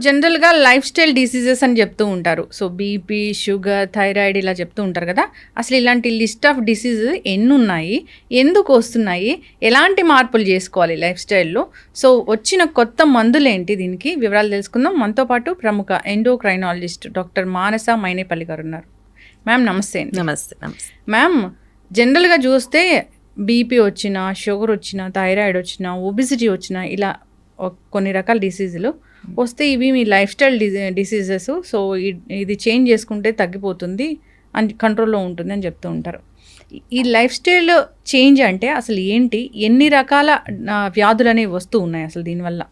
జనరల్గా life style diseases అని చెప్తూ ఉంటారు. సో బీపీ, షుగర్, థైరాయిడ్ ఇలా చెప్తూ ఉంటారు కదా. అసలు ఇలాంటి లిస్ట్ ఆఫ్ డిసీజెస్ ఎన్ని ఉన్నాయి, ఎందుకు వస్తున్నాయి, ఎలాంటి మార్పులు చేసుకోవాలి లైఫ్ స్టైల్లో, సో వచ్చిన కొత్త మందులు ఏంటి, దీనికి వివరాలు తెలుసుకుందాం. మనతో పాటు ప్రముఖ ఎండోక్రైనాలజిస్ట్ డాక్టర్ మానస మైనేపల్లి గారు ఉన్నారు. మ్యామ్ నమస్తే అండి. నమస్తే. నమస్తే మ్యామ్. జనరల్గా చూస్తే బీపీ వచ్చినా, షుగర్ వచ్చినా, థైరాయిడ్ వచ్చినా, ఒబిసిటీ వచ్చినా, ఇలా కొన్ని రకాల డిసీజులు వస్తే ఇవి మీ లైఫ్ స్టైల్ డిసీజెస్, సో ఇది చేంజ్ చేసుకుంటే తగ్గిపోతుంది అని, కంట్రోల్లో ఉంటుంది అని చెప్తూ ఉంటారు. ఈ లైఫ్ స్టైల్ చేంజ్ అంటే అసలు ఏంటి, ఎన్ని రకాల వ్యాధులు అనేవి వస్తూ ఉన్నాయి అసలు దీనివల్ల?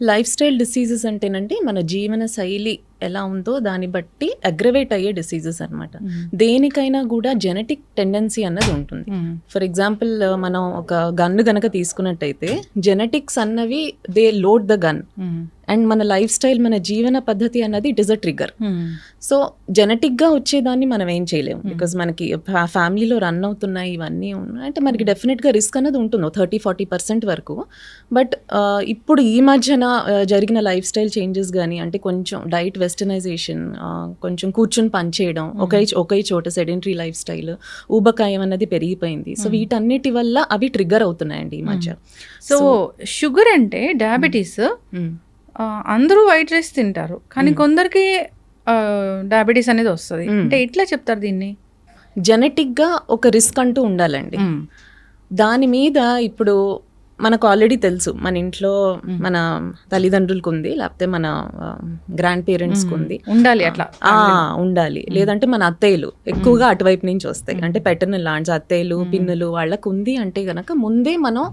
లైఫ్ స్టైల్ డిసీజెస్ అంటేనండి మన జీవన శైలి ఎలా ఉందో దాన్ని బట్టి అగ్రవేట్ అయ్యే డిసీజెస్ అనమాట. దేనికైనా కూడా జెనెటిక్ టెండెన్సీ అన్నది ఉంటుంది. ఫర్ ఎగ్జాంపుల్ మనం ఒక గన్ గనక తీసుకున్నట్టయితే జెనెటిక్స్ అన్నవి they load the gun, and మన లైఫ్ స్టైల్, మన జీవన పద్ధతి అన్నది it is a trigger. So జెనెటిక్గా వచ్చేదాన్ని మనం ఏం చేయలేము, బికాజ్ మనకి ఫ్యామిలీలో రన్ అవుతున్నాయి ఇవన్నీ ఉన్నాయి అంటే మనకి డెఫినెట్గా రిస్క్ అన్నది ఉంటుంది 30-40% వరకు. బట్ ఇప్పుడు ఈ మధ్యన జరిగిన లైఫ్ స్టైల్ చేంజెస్ కానీ, అంటే కొంచెం డైట్ వెస్టర్నైజేషన్, కొంచెం కూర్చొని పనిచేయడం, ఒకే చోట సెడెంటరీ లైఫ్ స్టైల్, ఊబకాయం అన్నది పెరిగిపోయింది. సో వీటన్నిటి వల్ల అవి ట్రిగ్గర్ అవుతున్నాయండి ఈ మధ్య. సో షుగర్ అంటే డయాబెటీస్, అందరూ వైట్ రైస్ తింటారు కానీ కొందరికి డయాబెటీస్ అనేది వస్తుంది అంటే ఎట్లా చెప్తారు దీన్ని? జెనెటిక్గా ఒక రిస్క్ అంటూ ఉండాలండి. దాని మీద ఇప్పుడు మనకు ఆల్రెడీ తెలుసు, మన ఇంట్లో మన తల్లిదండ్రులకు ఉంది, లేకపోతే మన గ్రాండ్ పేరెంట్స్కి ఉంది, ఉండాలి అట్లా ఉండాలి. లేదంటే మన అత్తయ్యలు ఎక్కువగా అటువైపు నుంచి వస్తాయి, అంటే పెటర్నల్ లాంటి అత్తయ్యలు, పిన్నులు వాళ్ళకు ఉంది అంటే గనక ముందే మనం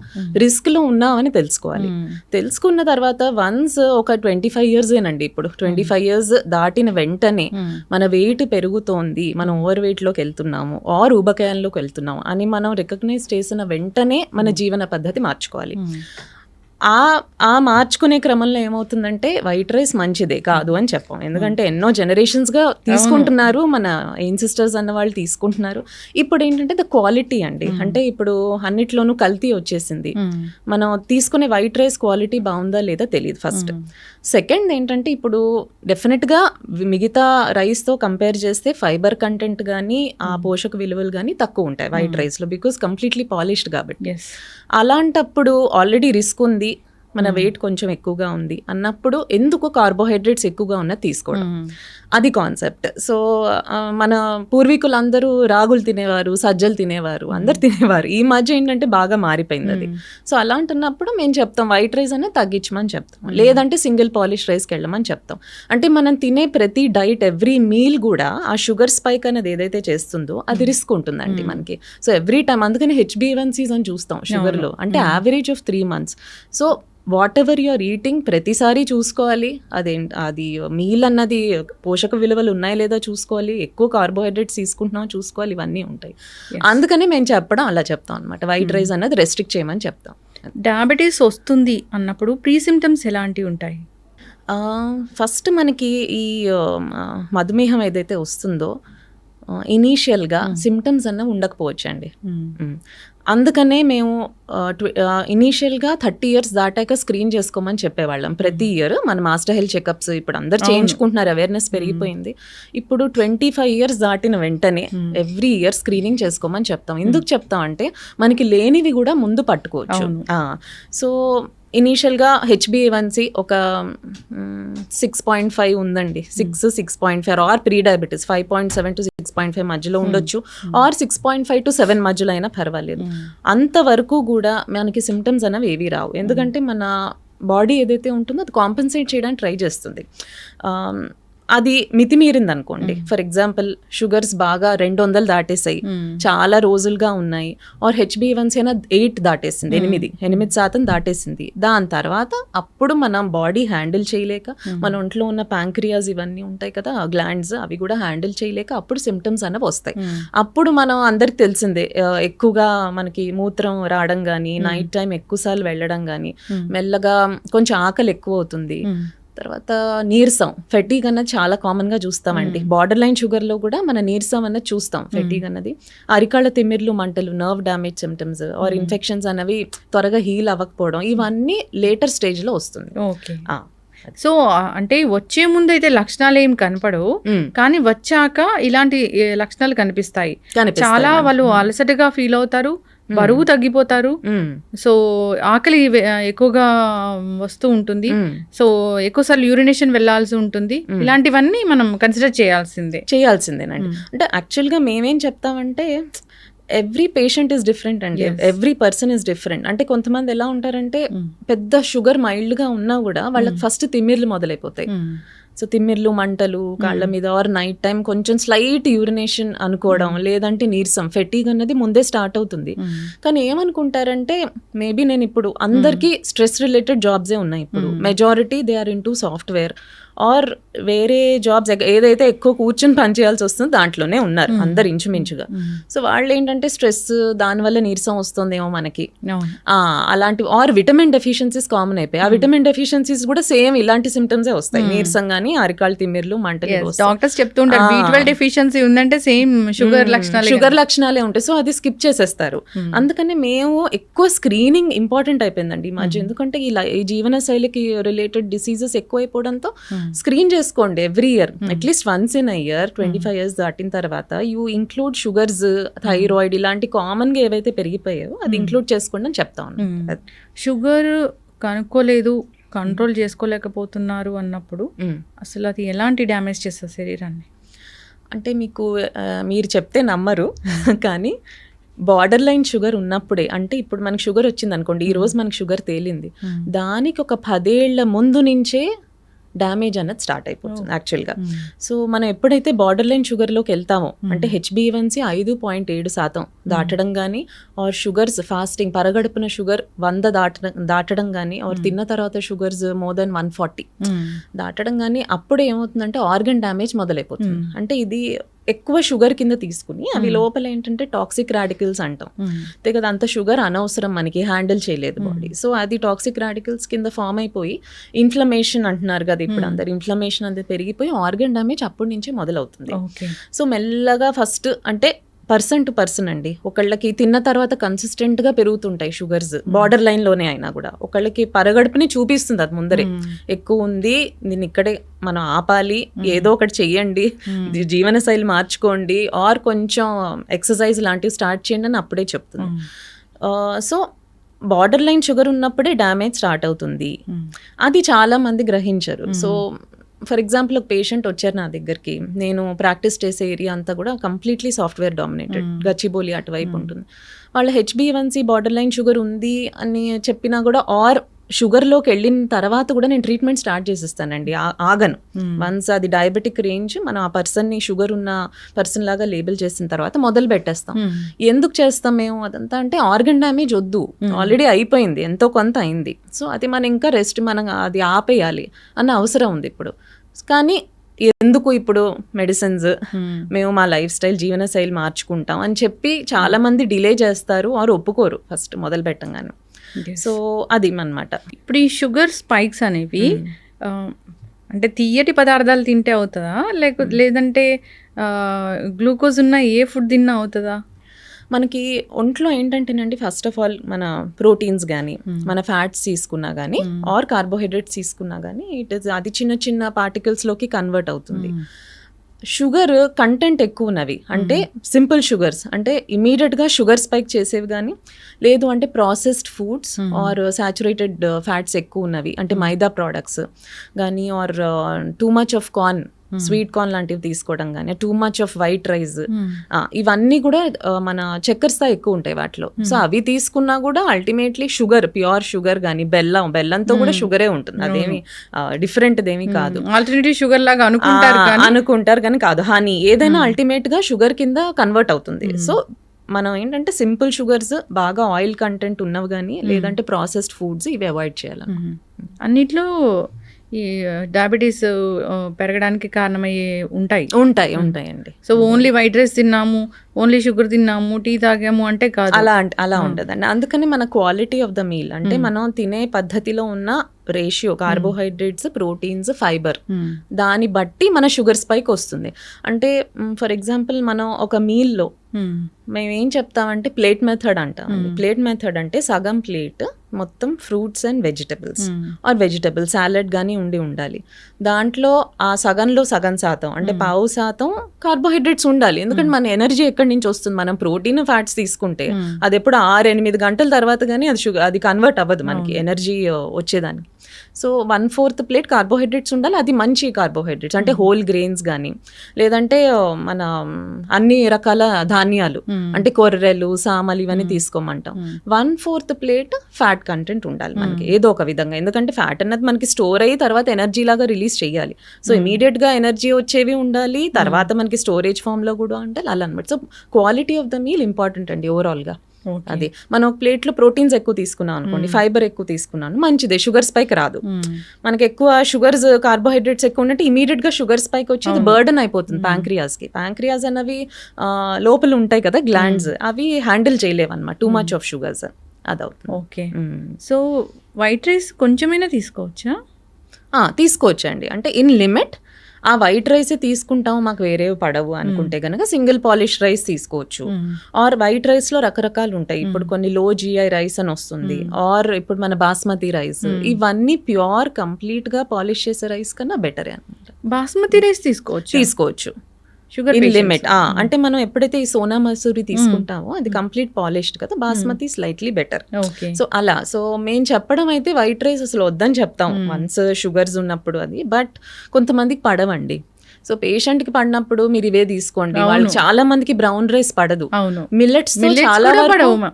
రిస్క్లో ఉన్నామని తెలుసుకోవాలి. తెలుసుకున్న తర్వాత వన్స్ ఒక 25 years ఏనండి, ఇప్పుడు 25 years దాటిన వెంటనే మన వెయిట్ పెరుగుతోంది, మనం ఓవర్ వెయిట్లోకి వెళ్తున్నాము ఆర్ ఊబకాయంలోకి వెళ్తున్నాము అని మనం రికగ్నైజ్ చేసిన వెంటనే మన జీవన పద్ధతి మార్చుకోవాలి. ఆ మార్చుకునే క్రమంలో ఏమవుతుందంటే వైట్ రైస్ మంచిదే కాదు అని చెప్పాం, ఎందుకంటే ఎన్నో జనరేషన్స్గా తీసుకుంటున్నారు, మన ఏన్సిస్టర్స్ అన్న వాళ్ళు తీసుకుంటున్నారు. ఇప్పుడు ఏంటంటే ద క్వాలిటీ అండి, అంటే ఇప్పుడు అన్నిట్లోనూ కల్తీ వచ్చేసింది. మనం తీసుకునే వైట్ రైస్ క్వాలిటీ బాగుందా లేదా తెలియదు ఫస్ట్. సెకండ్ ఏంటంటే ఇప్పుడు డెఫినెట్గా మిగతా రైస్తో కంపేర్ చేస్తే ఫైబర్ కంటెంట్ కానీ ఆ పోషక విలువలు కానీ తక్కువ ఉంటాయి వైట్ రైస్లో, బికాస్ కంప్లీట్లీ పాలిష్డ్ కాబట్టి. అలాంటప్పుడు ఆల్రెడీ రిస్క్ ఉంది, మన వెయిట్ కొంచెం ఎక్కువగా ఉంది అన్నప్పుడు ఎందుకు కార్బోహైడ్రేట్స్ ఎక్కువగా ఉన్నది తీసుకోవడం, అది కాన్సెప్ట్. సో మన పూర్వీకులందరూ రాగులు తినేవారు, సజ్జలు తినేవారు, అందరు తినేవారు. ఈ మధ్య ఏంటంటే బాగా మారిపోయింది అది. సో అలాంటున్నప్పుడు మేము చెప్తాం వైట్ రైస్ అనేది తగ్గించమని చెప్తాం, లేదంటే సింగిల్ పాలిష్ రైస్కి వెళ్ళమని చెప్తాం. అంటే మనం తినే ప్రతి డైట్, ఎవ్రీ మీల్ కూడా ఆ షుగర్ స్పైక్ అనేది ఏదైతే చేస్తుందో అది రిస్క్ ఉంటుందండి మనకి. సో ఎవ్రీ టైం అందుకని HbA1c's అని చూస్తాం షుగర్లో, అంటే average of 3 months. So whatever you're eating ప్రతిసారి చూసుకోవాలి, అది మీల్ అన్నది పోషక విలువలు ఉన్నాయా లేదా చూసుకోవాలి, ఎక్కువ కార్బోహైడ్రేట్స్ తీసుకుంటున్నాం చూసుకోవాలి, ఇవన్నీ ఉంటాయి. అందుకని మేము చెప్పడం అలా చెప్తాం అనమాట, వైట్ రైస్ అన్నది రెస్ట్రిక్ట్ చేయమని చెప్తాం. డయాబెటీస్ వస్తుంది అన్నప్పుడు ప్రీ సిమ్టమ్స్ ఎలాంటివి ఉంటాయి? ఫస్ట్ మనకి ఈ మధుమేహం ఏదైతే వస్తుందో ఇనీషియల్గా సిమ్టమ్స్ అన్న ఉండకపోవచ్చు అండి. అందుకనే మేము ఇనీషియల్గా 30 years దాటాక స్క్రీన్ చేసుకోమని చెప్పేవాళ్ళం ప్రతి ఇయర్. మన మాస్టర్ హెల్త్ చెకప్స్ ఇప్పుడు అందరు చేయించుకుంటున్నారు, అవేర్నెస్ పెరిగిపోయింది. ఇప్పుడు 25 years దాటిన వెంటనే ఎవ్రీ ఇయర్ స్క్రీనింగ్ చేసుకోమని చెప్తాం. ఎందుకు చెప్తాం అంటే మనకి లేనివి కూడా ముందు పట్టుకోవచ్చు. సో ఇనీషియల్గా HbA1c ఒక 6.5 ఉందండి, 6.5 ఆర్ ప్రీ డయాబెటీస్ 5.7 to 6.5 మధ్యలో ఉండొచ్చు, ఆర్ 6.5 to 7 మధ్యలో అయినా పర్వాలేదు. అంతవరకు కూడా మనకి సిమ్టమ్స్ అనేవి ఏవి రావు, ఎందుకంటే మన బాడీ ఏదైతే ఉంటుందో అది కాంపెన్సేట్ చేయడానికి ట్రై చేస్తుంది. అది మితిమీరింది అనుకోండి, ఫర్ ఎగ్జాంపుల్ షుగర్స్ బాగా 200 దాటేసాయి, చాలా రోజులుగా ఉన్నాయి, ఆర్ HbA1c 8 దాటేసింది, 8% దాటేసింది. దాని తర్వాత అప్పుడు మనం బాడీ హ్యాండిల్ చేయలేక, మన ఒంట్లో ఉన్న ప్యాంక్రియాస్ ఇవన్నీ ఉంటాయి కదా గ్లాండ్స్, అవి కూడా హ్యాండిల్ చేయలేక అప్పుడు సిమ్టమ్స్ అనేవి వస్తాయి. అప్పుడు మనం అందరికి తెలిసిందే, ఎక్కువగా మనకి మూత్రం రావడం కానీ, నైట్ టైం ఎక్కువసార్లు వెళ్ళడం కానీ, మెల్లగా కొంచెం ఆకలి ఎక్కువ అవుతుంది, తర్వాత నీరసం, ఫెటీగ్ అన్నది చాలా కామన్గా చూస్తామండి. బార్డర్ లైన్ షుగర్లో కూడా మన నీరసం అన్నది చూస్తాం, ఫెటీగ్ అన్నది. అరికాళ్ళ తిమ్మిర్లు, మంటలు, nerve damage symptoms or infections అనేవి త్వరగా హీల్ అవ్వకపోవడం, ఇవన్నీ లేటర్ స్టేజ్లో వస్తుంది. సో అంటే వచ్చే ముందు అయితే లక్షణాలు ఏం కనపడవు, కానీ వచ్చాక ఇలాంటి లక్షణాలు కనిపిస్తాయి. చాలా వాళ్ళు అలసటగా ఫీల్ అవుతారు, బరువు తగ్గిపోతారు, సో ఆకలి ఎక్కువగా వస్తూ ఉంటుంది, సో ఎక్కువసార్లు యూరినేషన్ వెళ్లాల్సి ఉంటుంది. ఇలాంటివన్నీ మనం కన్సిడర్ చేయాల్సిందేనండి. అంటే యాక్చువల్గా మేమేం చెప్తామంటే ఎవ్రీ పేషెంట్ ఈస్ డిఫరెంట్ అండి, ఎవ్రీ పర్సన్ ఈస్ డిఫరెంట్. అంటే కొంతమంది ఎలా ఉంటారంటే పెద్ద షుగర్ మైల్డ్ గా ఉన్నా కూడా వాళ్ళకి ఫస్ట్ తిమ్మిర్లు మొదలైపోతాయి. సో తిమ్మిర్లు, మంటలు కాళ్ళ మీద, ఆర్ నైట్ టైం కొంచెం స్లైట్ యూరినేషన్ అనుకోవడం, లేదంటే నీరసం, ఫెటీగ్ అన్నది ముందే స్టార్ట్ అవుతుంది. కానీ ఏమనుకుంటారంటే మేబీ నేను ఇప్పుడు అందరికీ స్ట్రెస్ రిలేటెడ్ జాబ్సే ఉన్నాయి, ఇప్పుడు majority they are into software or వేరే జాబ్స్ ఏదైతే ఎక్కువ కూర్చొని పని చేయాల్సి వస్తుందో దాంట్లోనే ఉన్నారు అందరు ఇంచుమించుగా. సో వాళ్ళు ఏంటంటే స్ట్రెస్, దానివల్ల నీరసం వస్తుందేమో మనకి, అలాంటి ఆర్ విటమిన్ డెఫిషియన్సీస్ కామన్ అయిపోయి. ఆ విటమిన్ డెఫిషియన్సీస్ కూడా సేమ్ ఇలాంటి సిమ్టమ్సే వస్తాయి, నీరసం గానీ, అరికాళ్ళు తిమ్మిర్లు, మంటలు. డాక్టర్స్ చెప్తుంటారు B12 డెఫిషియన్సీ ఉందంటే సేమ్ షుగర్ లక్షణాలే ఉంటాయి, సో అది స్కిప్ చేసేస్తారు. అందుకని మేము ఎక్కువ స్క్రీనింగ్ ఇంపార్టెంట్ అయిపోయిందండి ఈ మధ్య. ఎందుకంటే ఈ జీవన శైలికి రిలేటెడ్ డిసీజెస్ ఎక్కువైపోవడంతో స్క్రీన్ చేసుకోండి every year, at least once in a year. 25 years దాటిన తర్వాత యూ ఇంక్లూడ్ షుగర్స్, థైరాయిడ్ ఇలాంటి కామన్ గా ఏవైతే పెరిగిపోయాయో అది ఇంక్లూడ్ చేసుకోండి అని చెప్తా ఉన్నాను. షుగర్ కనుక్కోలేదు, కంట్రోల్ చేసుకోలేకపోతున్నారు అన్నప్పుడు అసలు అది ఎలాంటి డ్యామేజ్ చేస్తుంది శరీరాన్ని? అంటే మీరు చెప్తే నమ్మరు కానీ బార్డర్ లైన్ షుగర్ ఉన్నప్పుడే, అంటే ఇప్పుడు మనకి షుగర్ వచ్చింది అనుకోండి, ఈ రోజు మనకి షుగర్ తేలింది, దానికి ఒక 10 ఏళ్ల ముందు నుంచే డ్యామేజ్ అన్నది స్టార్ట్ అయిపోతుంది యాక్చువల్గా. సో మనం ఎప్పుడైతే బార్డర్ లైన్ షుగర్లోకి వెళ్తామో, అంటే HbA1c 5.7% దాటడం కానీ, ఆర్ షుగర్స్ ఫాస్టింగ్ పరగడుపున షుగర్ 100 దాటడం కానీ, ఆర్ తిన్న తర్వాత షుగర్స్ మోర్ దెన్ 140 దాటడం కానీ, అప్పుడు ఏమవుతుందంటే ఆర్గన్ డ్యామేజ్ మొదలైపోతుంది. అంటే ఇది ఎక్కువ షుగర్ కింద తీసుకుని అవి లోపల ఏంటంటే టాక్సిక్ రాడికల్స్ అంటాం కదా, అంత షుగర్ అనవసరం, మనకి హ్యాండిల్ చేయలేదు బాడీ. సో అది టాక్సిక్ రాడికల్స్ కింద ఫామ్ అయిపోయి ఇన్ఫ్లమేషన్ అంటున్నారు కదా ఇప్పుడు అందరు, ఇన్ఫ్లమేషన్ అనేది పెరిగిపోయి ఆర్గన్ డ్యామేజ్ అప్పటి నుంచే మొదలవుతుంది. సో మెల్లగా ఫస్ట్ అంటే పర్సన్ టు పర్సన్ అండి, ఒకళ్ళకి తిన్న తర్వాత కన్సిస్టెంట్ గా పెరుగుతుంటాయి షుగర్స్ బార్డర్ లైన్ లోనే అయినా కూడా, ఒకళ్ళకి పరగడుపుని చూపిస్తుంది అది ముందరే ఎక్కువ ఉంది, దీన్ని ఇక్కడే మనం ఆపాలి, ఏదో ఒకటి చెయ్యండి, జీవన శైలి మార్చుకోండి, ఆర్ కొంచెం ఎక్సర్సైజ్ లాంటివి స్టార్ట్ చేయండి అని అప్పుడే చెప్తుంది. సో బార్డర్ లైన్ షుగర్ ఉన్నప్పుడే డ్యామేజ్ స్టార్ట్ అవుతుంది, అది చాలా మంది గ్రహించరు. సో ఫర్ ఎగ్జాంపుల్ ఒక పేషెంట్ వచ్చారు నా దగ్గరికి, నేను ప్రాక్టీస్ చేసే ఏరియా అంతా కూడా కంప్లీట్లీ సాఫ్ట్వేర్ డామినేటెడ్, గచ్చిబౌలి అటువైపు ఉంటుంది. వాళ్ళ HbA1c బార్డర్ లైన్ షుగర్ ఉంది అని చెప్పినా కూడా, ఆర్ షుగర్లోకి వెళ్ళిన తర్వాత కూడా నేను ట్రీట్మెంట్ స్టార్ట్ చేసిస్తానండి, ఆగను. వన్స్ అది డయాబెటిక్ రేంజ్, మనం ఆ పర్సన్ని షుగర్ ఉన్న పర్సన్ లాగా లేబుల్ చేసిన తర్వాత మొదలు పెట్టేస్తాం. ఎందుకు చేస్తాం మేము అదంతా అంటే, ఆర్గన్ డ్యామేజ్ వద్దు, ఆల్రెడీ అయిపోయింది, ఎంతో కొంత అయింది, సో అది మనం ఇంకా రెస్ట్, మనం అది ఆపేయాలి అన్న అవసరం ఉంది ఇప్పుడు. కానీ ఎందుకు ఇప్పుడు మెడిసిన్స్, మేము మా లైఫ్ స్టైల్ జీవన శైలి మార్చుకుంటాం అని చెప్పి చాలా మంది డిలే చేస్తారు, ఆర్ ఒప్పుకోరు ఫస్ట్ మొదలు పెట్టంగానే. సో అది అన్నమాట. ఇప్పుడు ఈ షుగర్ స్పైక్స్ అనేవి అంటే తీయటి పదార్థాలు తింటే అవుతుందా, లేదంటే గ్లూకోజ్ ఉన్న ఏ ఫుడ్ తిన్నా అవుతుందా? మనకి ఒంట్లో ఏంటంటేనండి, ఫస్ట్ ఆఫ్ ఆల్ మన ప్రోటీన్స్ కానీ, మన ఫ్యాట్స్ తీసుకున్నా కానీ, ఆర్ కార్బోహైడ్రేట్స్ తీసుకున్నా కానీ, అది చిన్న చిన్న పార్టికల్స్లోకి కన్వర్ట్ అవుతుంది. షుగర్ కంటెంట్ ఎక్కువ ఉన్నవి అంటే సింపుల్ షుగర్స్, అంటే ఇమీడియట్గా షుగర్ స్పైక్ చేసేవి కానీ, లేదు అంటే processed foods or saturated fats ఎక్కువ ఉన్నవి, అంటే మైదా ప్రోడక్ట్స్ కానీ, or too much of corn, sweet corn లాంటివి తీసుకోవడం కానీ, too much of white rice, ఇవన్నీ కూడా మన చక్కెర స్థాయి ఎక్కువ ఉంటాయి వాటిలో. సో అవి తీసుకున్నా కూడా అల్టిమేట్లీ షుగర్, ప్యూర్ షుగర్ కానీ, బెల్లంతో కూడా షుగరే ఉంటుంది, అదేమి డిఫరెంట్ దేమి కాదు. ఆల్టర్నేటివ్ షుగర్ లాగా అనుకుంటారు కానీ కాదు, హనీ ఏదైనా అల్టిమేట్ గా షుగర్ కింద కన్వర్ట్ అవుతుంది. సో మనం ఏంటంటే సింపుల్ షుగర్స్, బాగా ఆయిల్ కంటెంట్ ఉన్నవి కానీ, లేదంటే ప్రాసెస్డ్ ఫుడ్స్, ఇవి అవాయిడ్ చేయాలి. అన్నిట్లో ఈ డయాబెటీస్ పెరగడానికి కారణమయ్యే ఉంటాయండి. సో ఓన్లీ వైట్ రైస్ తిన్నాము, ఓన్లీ షుగర్ తిన్నాము, టీ తాగాము అంటే కాదు, అలా ఉండదండి. అందుకని మన క్వాలిటీ ఆఫ్ ద మీల్, అంటే మనం తినే పద్ధతిలో ఉన్న రేషియో కార్బోహైడ్రేట్స్, ప్రోటీన్స్, ఫైబర్, దాన్ని బట్టి మన షుగర్ స్పైక్ వస్తుంది. అంటే ఫర్ ఎగ్జాంపుల్ మనం ఒక మీల్లో మేము ఏం చెప్తామంటే ప్లేట్ మెథడ్ అంటాం. ప్లేట్ మెథడ్ అంటే సగం ప్లేట్ మొత్తం fruits and vegetables or vegetable salad కానీ ఉండాలి. దాంట్లో ఆ సగంలో సగం శాతం అంటే పావు శాతం కార్బోహైడ్రేట్స్ ఉండాలి. ఎందుకంటే మన ఎనర్జీ ఎక్కడి నుంచి వస్తుంది? మనం ప్రోటీన్, ఫ్యాట్స్ తీసుకుంటే అది ఎప్పుడు 6-8 గంటల తర్వాత కానీ అది కన్వర్ట్ అవ్వదు మనకి ఎనర్జీ వచ్చేదానికి. సో 1/4 ప్లేట్ కార్బోహైడ్రేట్స్ ఉండాలి. అది మంచి కార్బోహైడ్రేట్స్ అంటే హోల్ గ్రెయిన్స్ కానీ, లేదంటే మన అన్ని రకాల ధాన్యాలు అంటే కొర్రెలు, సామలు ఇవన్నీ తీసుకోమంటాం. 1/4 ప్లేట్ ఫ్యాట్ కంటెంట్ ఉండాలి మనకి ఏదో ఒక విధంగా. ఎందుకంటే ఫ్యాట్ అన్నది మనకి స్టోర్ అయ్యి తర్వాత ఎనర్జీ లాగా రిలీజ్ చేయాలి. సో ఇమీడియట్ గా ఎనర్జీ వచ్చేవి ఉండాలి, తర్వాత మనకి స్టోరేజ్ ఫామ్ లో కూడా ఉండాలి, అలా అనమాట. So quality of the meal important అండి ఓవరాల్ గా. అది మనం ఒక ప్లేట్ లో ప్రోటీన్స్ ఎక్కువ తీసుకున్నాం అనుకోండి, ఫైబర్ ఎక్కువ తీసుకున్నాను, మంచిదే, షుగర్ స్పైక్ రాదు. మనకి ఎక్కువ షుగర్స్, కార్బోహైడ్రేట్స్ ఎక్కువ ఉంటే ఇమీడియట్ గా షుగర్ స్పైక్ వచ్చేది బర్డన్ అయిపోతుంది ప్యాంక్రియాస్ కి. ప్యాంక్రియాస్ అనేవి లోపల ఉంటాయి కదా గ్లాండ్స్, అవి హ్యాండిల్ చేయలేవు అనమాట టూ మచ్ ఆఫ్ షుగర్స్, అదవుతుంది. ఓకే, సో వైట్ రైస్ కొంచెమైనా తీసుకోవచ్చా? తీసుకోవచ్చండి, అంటే ఇన్ లిమిట్. ఆ వైట్ రైస్ తీసుకుంటాం, మాకు వేరే పడవు అనుకుంటే కనుక సింగిల్ పాలిష్ రైస్ తీసుకోవచ్చు. ఆర్ వైట్ రైస్ లో రకరకాలు ఉంటాయి. ఇప్పుడు కొన్ని లో GI రైస్ అని వస్తుంది, ఆర్ ఇప్పుడు మన బాస్మతి రైస్, ఇవన్నీ ప్యూర్ కంప్లీట్ గా పాలిష్ చేసే రైస్ కన్నా బెటరే అనమాట. బాస్మతి రైస్ తీసుకోవచ్చు షుగర్ ఇన్ లిమిట్. అంటే మనం ఎప్పుడైతే ఈ సోనా మసూరి తీసుకుంటామో అది కంప్లీట్ పాలిష్డ్ కదా, బాస్మతి స్లైట్లీ బెటర్. సో అలా, సో మేము చెప్పడం అయితే వైట్ రైస్ అసలు వద్దని చెప్తాం వన్స్ షుగర్స్ ఉన్నప్పుడు అది. బట్ కొంతమందికి పడవండి. సో పేషెంట్ కి పడినప్పుడు మీరు ఇవే తీసుకోండి. వాళ్ళు చాలా మందికి బ్రౌన్ రైస్ పడదు, మిల్లెట్స్ చాలా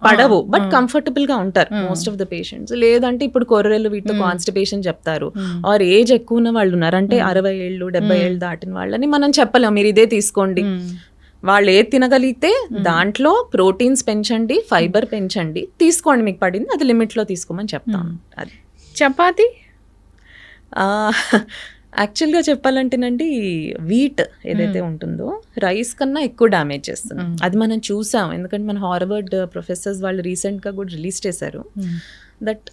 పడవు, బట్ కంఫర్టబుల్ గా ఉంటారు మోస్ట్ ఆఫ్ ద పేషెంట్స్. లేదంటే ఇప్పుడు కొర్రెలు వీటితో కాన్స్టిపేషన్ చెప్తారు, ఆర్ ఏజ్ ఎక్కువ ఉన్న వాళ్ళు ఉన్నారు, అంటే 60 ఏళ్ళు 70 ఏళ్ళు దాటిన వాళ్ళని మనం చెప్పలేం మీరు ఇదే తీసుకోండి. వాళ్ళు ఏది తినగలిగితే దాంట్లో ప్రోటీన్స్ పెంచండి, ఫైబర్ పెంచండి, తీసుకోండి, మీకు పడింది అది లిమిట్ లో తీసుకోమని చెప్తాను. అది చపాతీ యాక్చువల్గా చెప్పాలంటేనండి, వీట్ ఏదైతే ఉంటుందో రైస్ కన్నా ఎక్కువ డ్యామేజ్ చేస్తుంది. అది మనం చూసాం, ఎందుకంటే మన హార్వర్డ్ ప్రొఫెసర్స్ వాళ్ళు రీసెంట్గా కూడా రిలీజ్ చేశారు దట్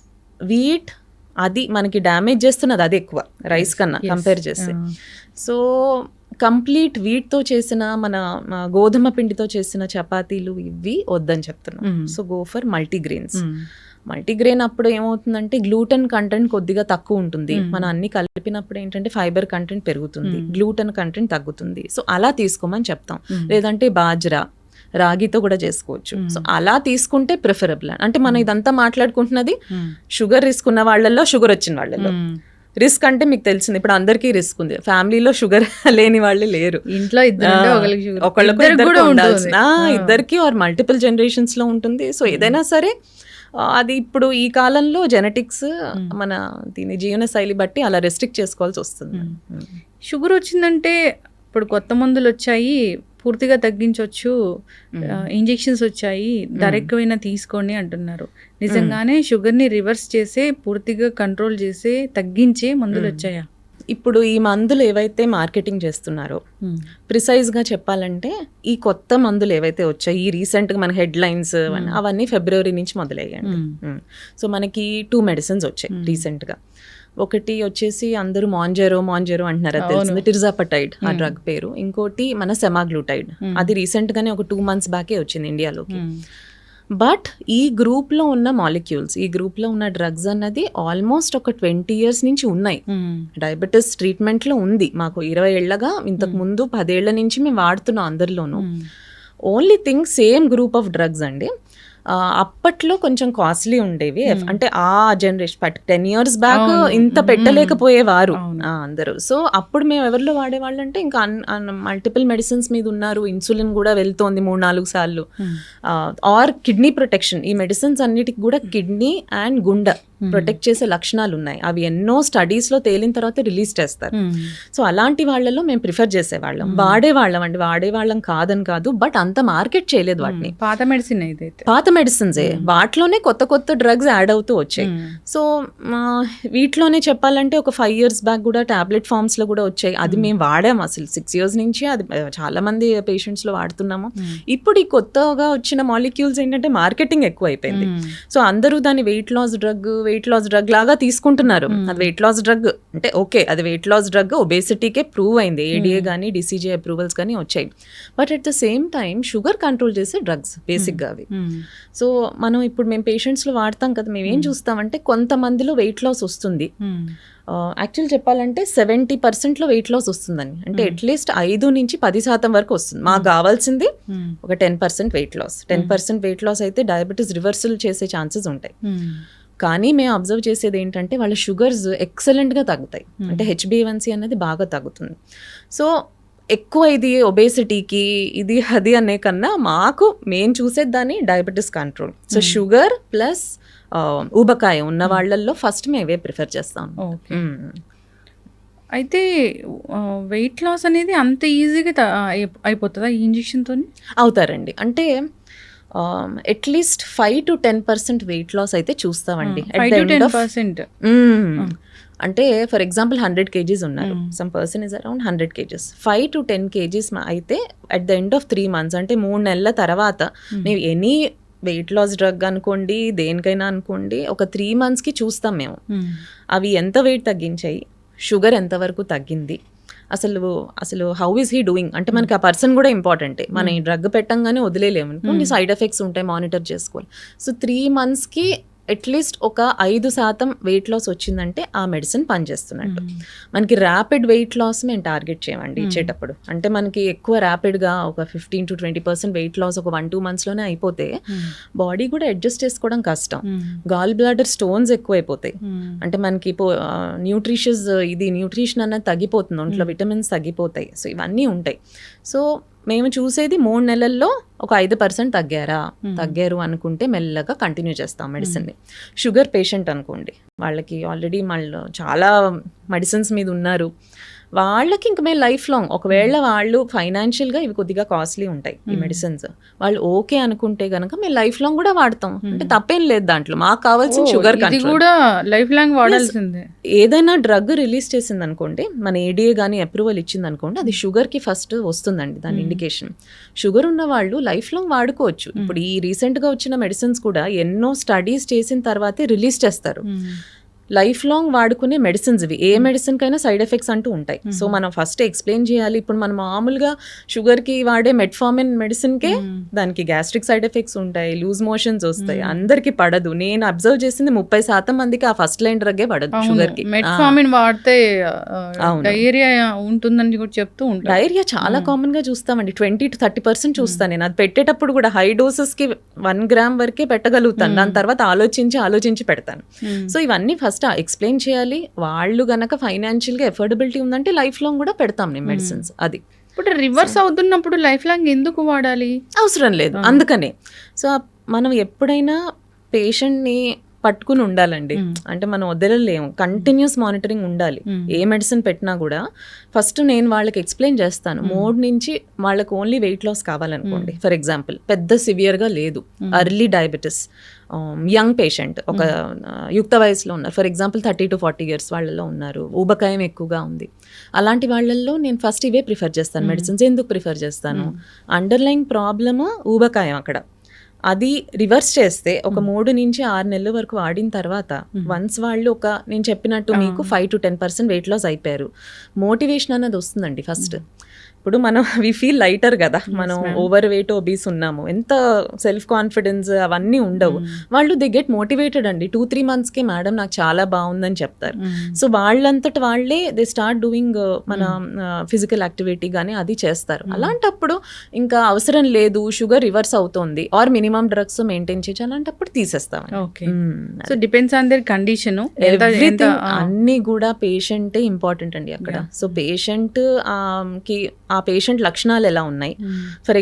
వీట్ అది మనకి డ్యామేజ్ చేస్తున్నది అది ఎక్కువ రైస్ కన్నా కంపేర్ చేస్తే. సో కంప్లీట్ వీట్తో చేసిన మన గోధుమ పిండితో చేసిన చపాతీలు ఇవి వద్దని చెప్తున్నాం. So go for multigrains. Multigrain అప్పుడు ఏమవుతుందంటే గ్లూటెన్ కంటెంట్ కొద్దిగా తక్కువ ఉంటుంది, మనం అన్ని కలిపినప్పుడు ఏంటంటే ఫైబర్ కంటెంట్ పెరుగుతుంది, గ్లూటెన్ కంటెంట్ తగ్గుతుంది. సో అలా తీసుకోమని చెప్తాం. లేదంటే బాజ్రా, రాగితో కూడా చేసుకోవచ్చు. సో అలా తీసుకుంటే ప్రిఫరబుల్. అంటే మనం ఇదంతా మాట్లాడుకుంటున్నది షుగర్ రిస్క్ ఉన్న వాళ్ళల్లో, షుగర్ వచ్చిన వాళ్ళల్లో. రిస్క్ అంటే మీకు తెలిసింది, ఇప్పుడు అందరికీ రిస్క్ ఉంది, ఫ్యామిలీలో షుగర్ లేని వాళ్ళు లేరు, ఇంట్లో ఇద్దరికి ఆర్ మల్టిపుల్ జనరేషన్స్ లో ఉంటుంది. సో ఏదైనా సరే అది ఇప్పుడు ఈ కాలంలో జెనెటిక్స్ మన దీని జీవన శైలి బట్టి అలా రెస్ట్రిక్ట్ చేసుకోవాల్సి వస్తుంది. షుగర్ వచ్చిందంటే ఇప్పుడు కొత్త మందులు వచ్చాయి, పూర్తిగా తగ్గించవచ్చు, ఇంజెక్షన్స్ వచ్చాయి, ధర ఎక్కువైనా తీసుకోండి అంటున్నారు. నిజంగానే షుగర్ని రివర్స్ చేసే, పూర్తిగా కంట్రోల్ చేసే, తగ్గించే మందులు వచ్చాయా? ఇప్పుడు ఈ మందులు ఏవైతే మార్కెటింగ్ చేస్తున్నారో ప్రిసైజ్గా చెప్పాలంటే ఈ కొత్త మందులు ఏవైతే వచ్చాయి, ఈ రీసెంట్గా మన హెడ్లైన్స్ అవన్నీ ఫిబ్రవరి నుంచి మొదలయ్యాయండి. సో మనకి 2 మెడిసిన్స్ వచ్చాయి రీసెంట్గా. ఒకటి వచ్చేసి అందరూ మాంజెరో అంటున్నారు, అది తెలిసింది, టిర్జాపటైడ్ ఆ డ్రగ్ పేరు. ఇంకోటి మన సెమాగ్లూటైడ్, అది రీసెంట్గానే ఒక 2 months బ్యాకే వచ్చింది ఇండియాలోకి. బట్ ఈ గ్రూప్లో ఉన్న మాలిక్యూల్స్, ఈ గ్రూప్లో ఉన్న డ్రగ్స్ అన్నది ఆల్మోస్ట్ ఒక 20 years నుంచి ఉన్నాయి. డయాబెటీస్ ట్రీట్మెంట్లో ఉంది మాకు 20 ఏళ్ళగా, ఇంతకు ముందు 10 ఏళ్ల నుంచి మేము వాడుతున్నాం అందరిలోనూ. Only thing same group of drugs అండి. అప్పట్లో కొంచెం కాస్ట్లీ ఉండేవి, అంటే ఆ జనరేషన్ 10 years బ్యాక్ ఇంత పెట్టలేకపోయేవారు అందరూ. సో అప్పుడు మేము ఎవరిలో వాడేవాళ్ళు అంటే ఇంకా మల్టిపుల్ మెడిసిన్స్ మీద ఉన్నారు, ఇన్సులిన్ కూడా వెళ్తోంది 3-4 సార్లు, ఆర్ కిడ్నీ ప్రొటెక్షన్. ఈ మెడిసిన్స్ అన్నిటికి కూడా కిడ్నీ అండ్ గుండె ప్రొటెక్ట్ చేసే లక్షణాలు ఉన్నాయి. అవి ఎన్నో స్టడీస్లో తేలిన తర్వాత రిలీజ్ చేస్తారు. సో అలాంటి వాళ్ళలో మేము ప్రిఫర్ చేసేవాళ్ళం, వాడేవాళ్ళం కాదని కాదు, బట్ అంత మార్కెట్ చేయలేదు వాటిని. పాత మెడిసిన్ పాత మెడిసిన్సే, వాటిలోనే కొత్త డ్రగ్స్ యాడ్ అవుతూ వచ్చాయి. సో వీటిలోనే చెప్పాలంటే ఒక 5 years బ్యాక్ కూడా టాబ్లెట్ ఫార్మ్స్ లో కూడా వచ్చాయి, అది మేము వాడాము అసలు 6 years నుంచి, అది చాలా మంది పేషెంట్స్ లో వాడుతున్నాము. ఇప్పుడు ఈ కొత్తగా వచ్చిన మాలిక్యూల్స్ ఏంటంటే మార్కెటింగ్ ఎక్కువ అయిపోయింది. సో అందరూ దాన్ని weight loss drug weight loss drug లాగా తీసుకుంటున్నారు. అది వెయిట్ లాస్ డ్రగ్ అంటే ఓకే, అది వెయిట్ లాస్ డ్రగ్ ఒబేసిటీకే ప్రూవ్ అయింది, ఏడిఏ కానీ డిసిజే అప్రూవల్స్ కానీ వచ్చాయి. But at the same time sugar control చేసే డ్రగ్స్ బేసిక్గా అవి. సో మనం ఇప్పుడు మేము పేషెంట్స్లో వాడతాం కదా, మేము ఏం చూస్తామంటే కొంతమందిలో వెయిట్ లాస్ వస్తుంది. యాక్చువల్ చెప్పాలంటే 70% వెయిట్ లాస్ వస్తుందని, అంటే అట్లీస్ట్ 5-10% వరకు వస్తుంది. మాకు కావాల్సింది ఒక 10% వెయిట్ లాస్. 10% వెయిట్ లాస్ అయితే డయాబెటీస్ రివర్సల్ చేసే ఛాన్సెస్ ఉంటాయి. కానీ మేము అబ్జర్వ్ చేసేది ఏంటంటే వాళ్ళ షుగర్స్ ఎక్సలెంట్గా తగ్గుతాయి, అంటే HbA1c అనేది బాగా తగ్గుతుంది. సో ఎక్కువ ఇది ఒబేసిటీకి ఇది అది అనే కన్నా మాకు మేము చూసేదాన్ని diabetes control. So sugar plus ఊబకాయ ఉన్న వాళ్ళల్లో ఫస్ట్ మేమే ప్రిఫర్ చేస్తాం. అయితే వెయిట్ లాస్ అనేది అంత ఈజీగా అయిపోతుందా ఈ ఇంజెక్షన్తో? అవుతారండి, అంటే అట్లీస్ట్ 5-10% వెయిట్ లాస్ అయితే చూస్తామండి. 5-10%. అంటే ఫర్ ఎగ్జాంపుల్ 100 kgs ఉన్నారు, some person is around 100 kgs. 5-10 kgs అయితే at the end of 3 months, అంటే 3 నెలల తర్వాత మేము ఎనీ వెయిట్ లాస్ డ్రగ్ అనుకోండి, దేనికైనా అనుకోండి, ఒక 3 monthsకి చూస్తాం మేము అవి ఎంత వెయిట్ తగ్గించాయి, షుగర్ ఎంతవరకు తగ్గింది, అసలు హౌ ఈస్ హీ డూయింగ్. అంటే మనకి ఆ పర్సన్ కూడా ఇంపార్టెంటే, మనం ఈ డ్రగ్ పెట్టంగానే వదిలేలేము, కొన్ని సైడ్ ఎఫెక్ట్స్ ఉంటాయి, మానిటర్ చేసుకోవాలి. సో 3 monthsకి అట్లీస్ట్ ఒక 5% వెయిట్ లాస్ వచ్చిందంటే ఆ మెడిసిన్ పనిచేస్తున్నట్టు. మనకి ర్యాపిడ్ వెయిట్ లాస్ మేము టార్గెట్ చేయమండి ఇచ్చేటప్పుడు. అంటే మనకి ఎక్కువ ర్యాపిడ్గా ఒక 15-20% వెయిట్ లాస్ ఒక 1-2 monthsలోనే అయిపోతే బాడీ కూడా అడ్జస్ట్ చేసుకోవడం కష్టం. గాల్ బ్లాడర్ స్టోన్స్ ఎక్కువైపోతాయి, అంటే మనకి న్యూట్రిషన్ అన్నది తగ్గిపోతుంది, ఒంట్లో విటమిన్స్ తగ్గిపోతాయి. సో ఇవన్నీ ఉంటాయి. సో మేము చూసేది 3 నెలల్లో ఒక 5% తగ్గారు అనుకుంటే మెల్లగా కంటిన్యూ చేస్తాం మెడిసిన్ని. షుగర్ పేషెంట్ అనుకోండి, వాళ్ళకి ఆల్రెడీ వాళ్ళు చాలా మెడిసిన్స్ మీద ఉన్నారు, వాళ్ళకి ఇంక మేము లైఫ్ లాంగ్, ఒకవేళ వాళ్ళు ఫైనాన్షియల్గా ఇవి కొద్దిగా కాస్ట్లీ ఉంటాయి ఈ మెడిసిన్స్, వాళ్ళు ఓకే అనుకుంటే కనుక మేము లైఫ్ లాంగ్ కూడా వాడతాం, అంటే తప్పేం లేదు దాంట్లో. మాకు కావాల్సిన షుగర్ కంట్రోల్ కూడా లైఫ్ లాంగ్ వాడాల్సిందే. ఏదైనా డ్రగ్ రిలీజ్ చేసింది అనుకోండి, మన ఏడిఏ కానీ అప్రూవల్ ఇచ్చింది అనుకోండి, అది షుగర్కి ఫస్ట్ వస్తుందండి దాని ఇండికేషన్. షుగర్ ఉన్న వాళ్ళు లైఫ్ లాంగ్ వాడుకోవచ్చు. ఇప్పుడు ఈ రీసెంట్గా వచ్చిన మెడిసిన్స్ కూడా ఎన్నో స్టడీస్ చేసిన తర్వాతే రిలీజ్ చేస్తారు. లైఫ్ లాంగ్ వాడుకునే మెడిసిన్స్ ఇవి. ఏ మెడిసిన్ కైనా సైడ్ ఎఫెక్ట్స్ అంటూ ఉంటాయి. సో మనం ఫస్ట్ ఎక్స్ప్లెయిన్ చేయాలి. ఇప్పుడు మనం మామూలుగా షుగర్కి వాడే మెట్ఫార్మిన్ మెడిసిన్కే దానికి గ్యాస్ట్రిక్ సైడ్ ఎఫెక్ట్స్ ఉంటాయి, లూజ్ మోషన్స్ వస్తాయి, అందరికి పడదు. నేను అబ్జర్వ్ చేసింది 30% మందికి ఆ ఫస్ట్ లైన్ డ్రగ్గే పడదు షుగర్కి. మెట్ఫార్మిన్ వాడితే డయేరియా ఉంటుందని కూడా చెప్తూ ఉంటారు. డయేరియా చాలా కామన్ గా చూస్తామండి, 20-30% చూస్తాను నేను. అది పెట్టేటప్పుడు కూడా హై డోసెస్కి 1 gram వరకే పెట్టగలుగుతాను, దాని తర్వాత ఆలోచించి పెడతాను. సో ఇవన్నీ ఫస్ట్ ఎక్స్ప్లెయిన్ చేయాలి. వాళ్ళు గనక ఫైనాన్షియల్గా ఎఫోర్డబిలిటీ ఉందంటే లైఫ్ లాంగ్ కూడా పెడతాం నేను మెడిసిన్స్. అది ఇప్పుడు రివర్స్ అవుతున్నప్పుడు లైఫ్ లాంగ్ ఎందుకు వాడాలి? అవసరం లేదు, అందుకనే. సో మనం ఎప్పుడైనా పేషెంట్ని పట్టుకుని ఉండాలండి, అంటే మనం వదలలేము, కంటిన్యూస్ మానిటరింగ్ ఉండాలి. ఏ మెడిసిన్ పెట్టినా కూడా ఫస్ట్ నేను వాళ్ళకి ఎక్స్ప్లెయిన్ చేస్తాను. మోడ్ నుంచి వాళ్ళకి ఓన్లీ వెయిట్ లాస్ కావాలనుకోండి, ఫర్ ఎగ్జాంపుల్ పెద్ద సివియర్గా లేదు, అర్లీ డయాబెటీస్, యంగ్ పేషెంట్, ఒక యుక్త వయసులో ఉన్నారు, ఫర్ ఎగ్జాంపుల్ 30-40 years వాళ్ళలో ఉన్నారు, ఊబకాయం ఎక్కువగా ఉంది, అలాంటి వాళ్ళల్లో నేను ఫస్ట్ ఇవే ప్రిఫర్ చేస్తాను మెడిసిన్స్. ఎందుకు ప్రిఫర్ చేస్తాను? అండర్లైన్ ప్రాబ్లమ్ ఊబకాయం, అక్కడ అది రివర్స్ చేస్తే ఒక 3-6 నెలల వరకు వాడిన తర్వాత వన్స్ వాళ్ళు నేను చెప్పినట్టు మీకు 5-10% వెయిట్ లాస్ అయిపోయారు, మోటివేషన్ అన్నది వస్తుందండి ఫస్ట్. ఇప్పుడు మనం వి ఫీల్ లైటర్ కదా, మనం ఓవర్ వెయిట్ ఒబీస్ ఉన్నాము, ఎంత సెల్ఫ్ కాన్ఫిడెన్స్ అవన్నీ ఉండవు. వాళ్ళు దే గెట్ మోటివేటెడ్ అండి. 2-3 monthsకే మేడం నాకు చాలా బాగుందని చెప్తారు. సో వాళ్ళంతట వాళ్ళే దే స్టార్ట్ డూయింగ్ మన ఫిజికల్ యాక్టివిటీ కానీ అది చేస్తారు. అలాంటప్పుడు ఇంకా అవసరం లేదు, షుగర్ రివర్స్ అవుతోంది ఆర్ మినిమం డ్రగ్స్ మెయింటైన్ చేయొచ్చు, అలాంటిప్పుడు తీసేస్తాం. So depends on their condition, అన్ని కూడా పేషెంటే ఇంపార్టెంట్ అండి అక్కడ. సో పేషెంట్ కి ఆ పేషెంట్ లక్షణాలు ఎలా ఉన్నాయి, ఫర్